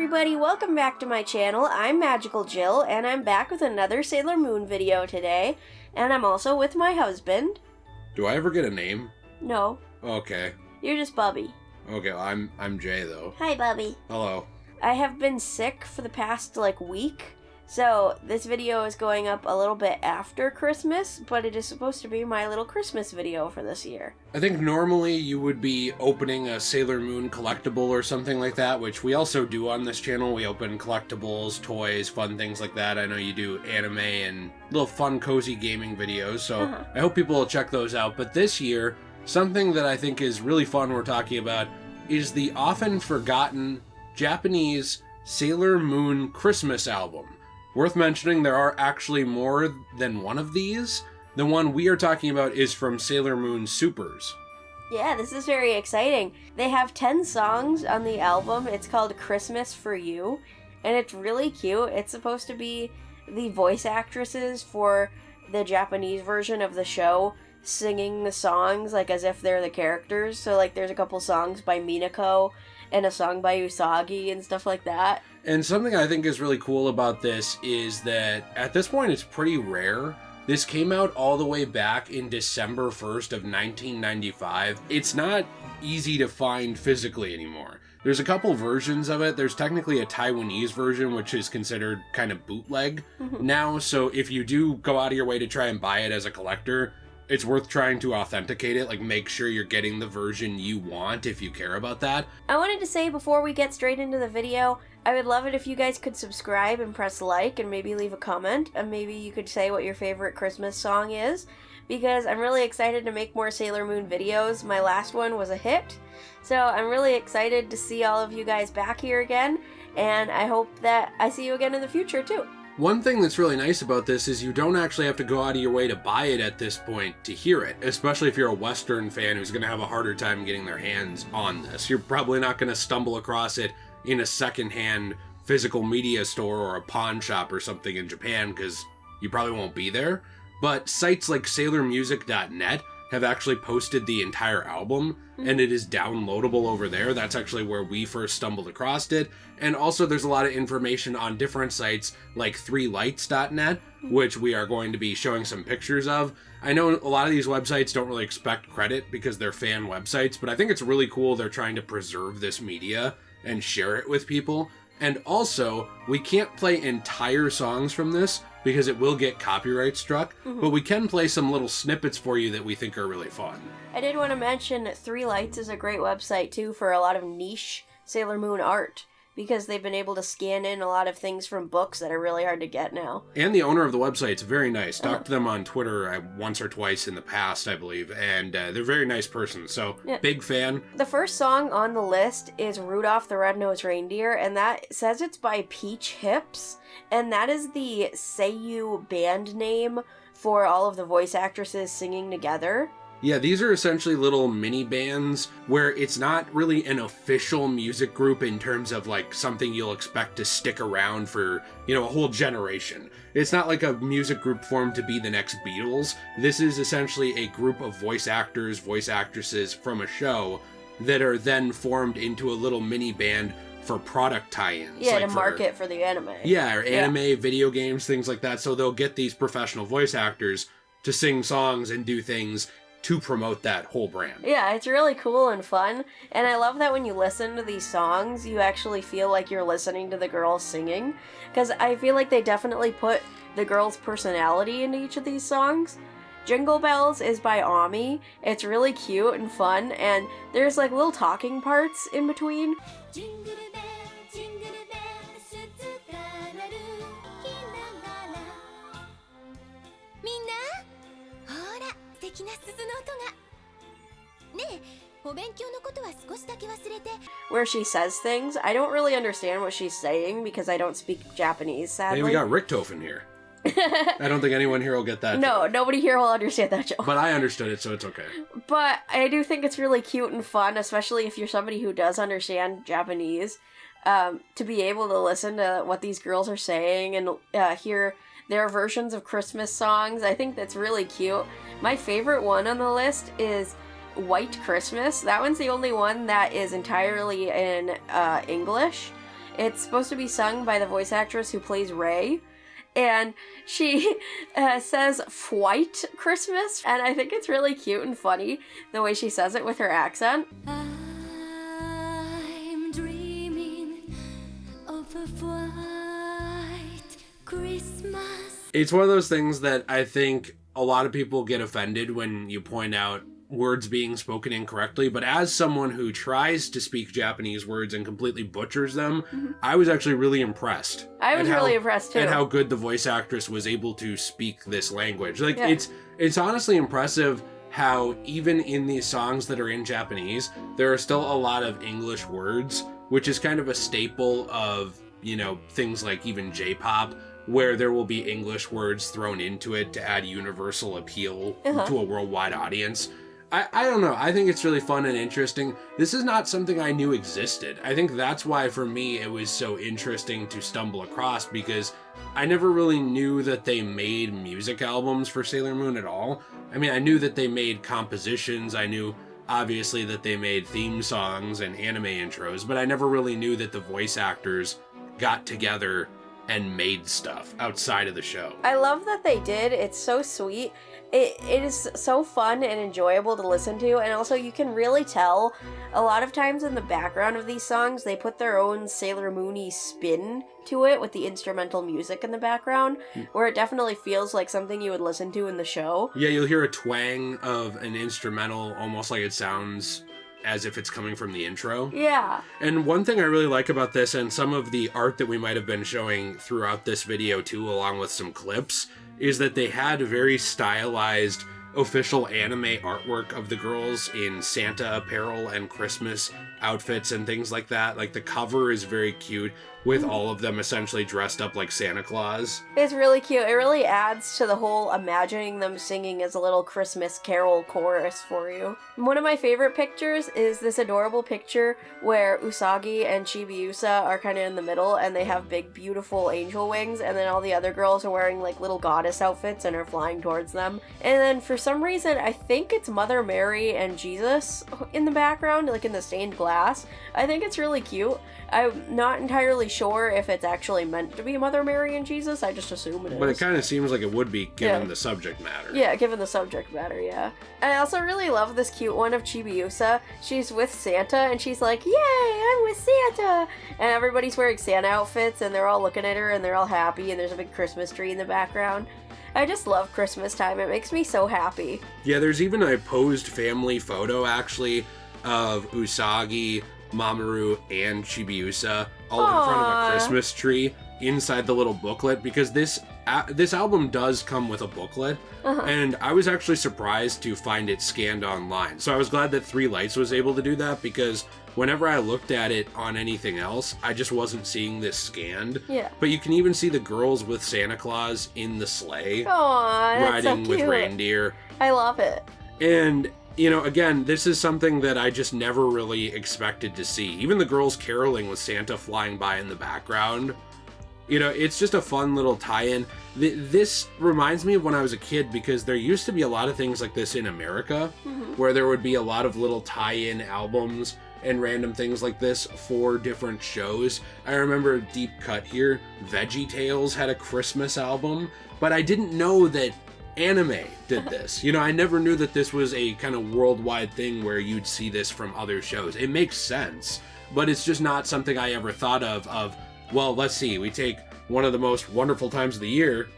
everybody, welcome back to my channel. I'm Magical Jill, and I'm back with another Sailor Moon video today, and I'm also with my husband. Do I ever get a name? No. Okay. You're just Bubby. Okay, well, I'm Jay, though. Hi, Bubby. Hello. I have been sick for the past, week, so this video is going up a little bit after Christmas, but it is supposed to be my little Christmas video for this year. I think normally you would be opening a Sailor Moon collectible or something like that, which we also do on this channel. We open collectibles, toys, fun things like that. I know you do anime and little fun, cozy gaming videos, so I hope people will check those out. But this year, something that I think is really fun we're talking about is the often forgotten Japanese Sailor Moon Christmas album. Worth mentioning, there are actually more than one of these. The one we are talking about is from Sailor Moon Supers. Yeah, this is very exciting. They have 10 songs on the album. It's called Christmas for You, and it's really cute. It's supposed to be the voice actresses for the Japanese version of the show singing the songs as if they're the characters. So there's a couple songs by Minako and a song by Usagi and stuff like that. And something I think is really cool about this is that at this point it's pretty rare. This came out all the way back in December 1st of 1995. It's not easy to find physically anymore. There's a couple versions of it. There's technically a Taiwanese version, which is considered kind of bootleg now. So if you do go out of your way to try and buy it as a collector, it's worth trying to authenticate it, make sure you're getting the version you want if you care about that. I wanted to say before we get straight into the video, I would love it if you guys could subscribe and press like and maybe leave a comment, and maybe you could say what your favorite Christmas song is, because I'm really excited to make more Sailor Moon videos. My last one was a hit, so I'm really excited to see all of you guys back here again, and I hope that I see you again in the future too. One thing that's really nice about this is you don't actually have to go out of your way to buy it at this point to hear it, especially if you're a Western fan who's going to have a harder time getting their hands on this. You're probably not going to stumble across it in a secondhand physical media store or a pawn shop or something in Japan because you probably won't be there. But sites like SailorMusic.net have actually posted the entire album, and it is downloadable over there. That's actually where we first stumbled across it. And also there's a lot of information on different sites like 3lights.net, which we are going to be showing some pictures of. I know a lot of these websites don't really expect credit because they're fan websites, but I think it's really cool they're trying to preserve this media and share it with people. And also, we can't play entire songs from this because it will get copyright struck, but we can play some little snippets for you that we think are really fun. I did want to mention that 3lights is a great website too for a lot of niche Sailor Moon art, because they've been able to scan in a lot of things from books that are really hard to get now. And the owner of the website's very nice. Talked to them on Twitter once or twice in the past, I believe, and they're a very nice person, so big fan. The first song on the list is Rudolph the Red-Nosed Reindeer, and that says it's by Peach Hips, and that is the Seiyu band name for all of the voice actresses singing together. Yeah, these are essentially little mini bands where it's not really an official music group in terms of something you'll expect to stick around for, a whole generation. It's not like a music group formed to be the next Beatles. This is essentially a group of voice actors, voice actresses from a show that are then formed into a little mini band for product tie-ins. Yeah, to market for the anime. Yeah, or anime, video games, things like that. So they'll get these professional voice actors to sing songs and do things to promote that whole brand. Yeah, it's really cool and fun, and I love that when you listen to these songs, you actually feel like you're listening to the girls singing, because I feel like they definitely put the girls' personality into each of these songs. Jingle Bells is by Ami. It's really cute and fun, and there's little talking parts in between. Where she says things. I don't really understand what she's saying because I don't speak Japanese, sadly. Hey, we got Richtofen here. I don't think anyone here will get that No, joke. Nobody here will understand that joke. But I understood it, so it's okay. But I do think it's really cute and fun, especially if you're somebody who does understand Japanese, to be able to listen to what these girls are saying and hear their versions of Christmas songs. I think that's really cute. My favorite one on the list is White Christmas. That one's the only one that is entirely in English. It's supposed to be sung by the voice actress who plays Ray. And she says "White Christmas," and I think it's really cute and funny the way she says it with her accent. I'm dreaming of a white Christmas. It's one of those things that I think a lot of people get offended when you point out words being spoken incorrectly, but as someone who tries to speak Japanese words and completely butchers them, I was actually really impressed. I was really impressed too. And how good the voice actress was able to speak this language. Like, it's honestly impressive how even in these songs that are in Japanese, there are still a lot of English words, which is kind of a staple of, you know, things like even J-pop, where there will be English words thrown into it to add universal appeal to a worldwide audience. I don't know. I think it's really fun and interesting. This is not something I knew existed. I think that's why, for me, it was so interesting to stumble across, because I never really knew that they made music albums for Sailor Moon at all. I mean, I knew that they made compositions. I knew, obviously, that they made theme songs and anime intros, but I never really knew that the voice actors got together and made stuff outside of the show. I love that they did. It's so sweet. It is so fun and enjoyable to listen to, and also you can really tell a lot of times in the background of these songs they put their own Sailor Moon-y spin to it with the instrumental music in the background, where it definitely feels like something you would listen to in the show. Yeah, you'll hear a twang of an instrumental, almost like it sounds as if it's coming from the intro. Yeah. And one thing I really like about this, and some of the art that we might have been showing throughout this video too, along with some clips, is that they had very stylized official anime artwork of the girls in Santa apparel and Christmas outfits and things like that. Like, the cover is very cute with all of them essentially dressed up like Santa Claus. It's really cute. It really adds to the whole imagining them singing as a little Christmas carol chorus for you. One of my favorite pictures is this adorable picture where Usagi and Chibiusa are kind of in the middle, and they have big, beautiful angel wings, and then all the other girls are wearing like little goddess outfits and are flying towards them. And then for some reason, I think it's Mother Mary and Jesus in the background, like in the stained glass. I think it's really cute. I'm not entirely sure if it's actually meant to be Mother Mary and Jesus. I just assume it is. But it kind of seems like it would be, given the subject matter. Yeah, given the subject matter, yeah. And I also really love this cute one of Chibiusa. She's with Santa, and she's like, "Yay, I'm with Santa!" And everybody's wearing Santa outfits, and they're all looking at her, and they're all happy, and there's a big Christmas tree in the background. I just love Christmas time. It makes me so happy. Yeah, there's even a posed family photo, actually, of Usagi, Mamoru, and Chibiusa all in front of a Christmas tree inside the little booklet, because this album does come with a booklet, and I was actually surprised to find it scanned online. So I was glad that 3 Lights was able to do that, because whenever I looked at it on anything else, I just wasn't seeing this scanned. Yeah. But you can even see the girls with Santa Claus in the sleigh, Aww, that's riding so cute. with reindeer. I love it. And, you know, again, this is something that I just never really expected to see. Even the girls caroling with Santa flying by in the background. You know, it's just a fun little tie-in. This reminds me of when I was a kid, because there used to be a lot of things like this in America, where there would be a lot of little tie-in albums and random things like this for different shows. I remember Deep Cut here, VeggieTales had a Christmas album, but I didn't know that anime did this. You know, I never knew that this was a kind of worldwide thing where you'd see this from other shows. It makes sense, but it's just not something I ever thought of, well, let's see, we take one of the most wonderful times of the year.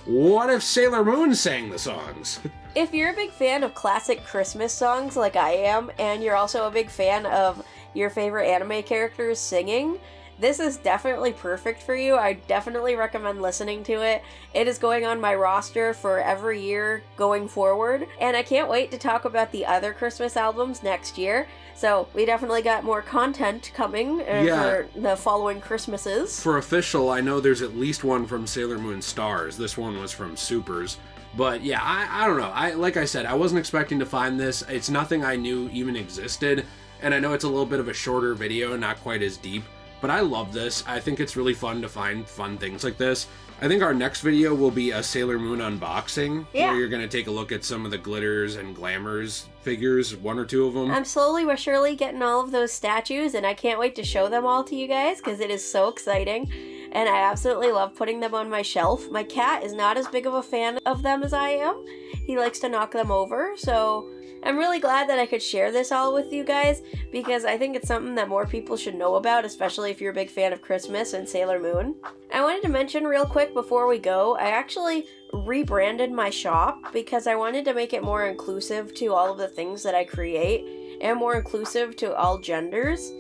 What if Sailor Moon sang the songs? If you're a big fan of classic Christmas songs like I am, and you're also a big fan of your favorite anime characters singing, this is definitely perfect for you. I definitely recommend listening to it. It is going on my roster for every year going forward, and I can't wait to talk about the other Christmas albums next year. So we definitely got more content coming for the following Christmases. For official, I know there's at least one from Sailor Moon Stars. This one was from Supers. But yeah, I don't know. Like I said, I wasn't expecting to find this. It's nothing I knew even existed. And I know it's a little bit of a shorter video, not quite as deep. But I love this. I think it's really fun to find fun things like this. I think our next video will be a Sailor Moon unboxing, where you're going to take a look at some of the glitters and glamours figures, 1 or 2 of them. I'm slowly but surely getting all of those statues, and I can't wait to show them all to you guys because it is so exciting. And I absolutely love putting them on my shelf. My cat is not as big of a fan of them as I am. He likes to knock them over, so I'm really glad that I could share this all with you guys because I think it's something that more people should know about, especially if you're a big fan of Christmas and Sailor Moon. I wanted to mention real quick before we go, I actually rebranded my shop because I wanted to make it more inclusive to all of the things that I create and more inclusive to all genders.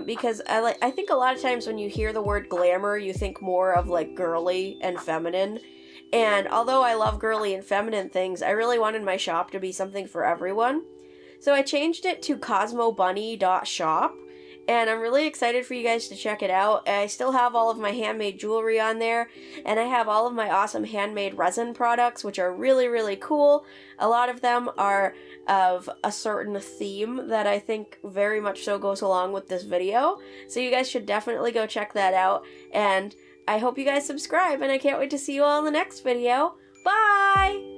Because I think a lot of times when you hear the word glamour, you think more of like girly and feminine. And although I love girly and feminine things, I really wanted my shop to be something for everyone. So I changed it to cosmobunny.shop. And I'm really excited for you guys to check it out. I still have all of my handmade jewelry on there, and I have all of my awesome handmade resin products, which are really, really cool. A lot of them are of a certain theme that I think very much so goes along with this video. So you guys should definitely go check that out. And I hope you guys subscribe, and I can't wait to see you all in the next video. Bye!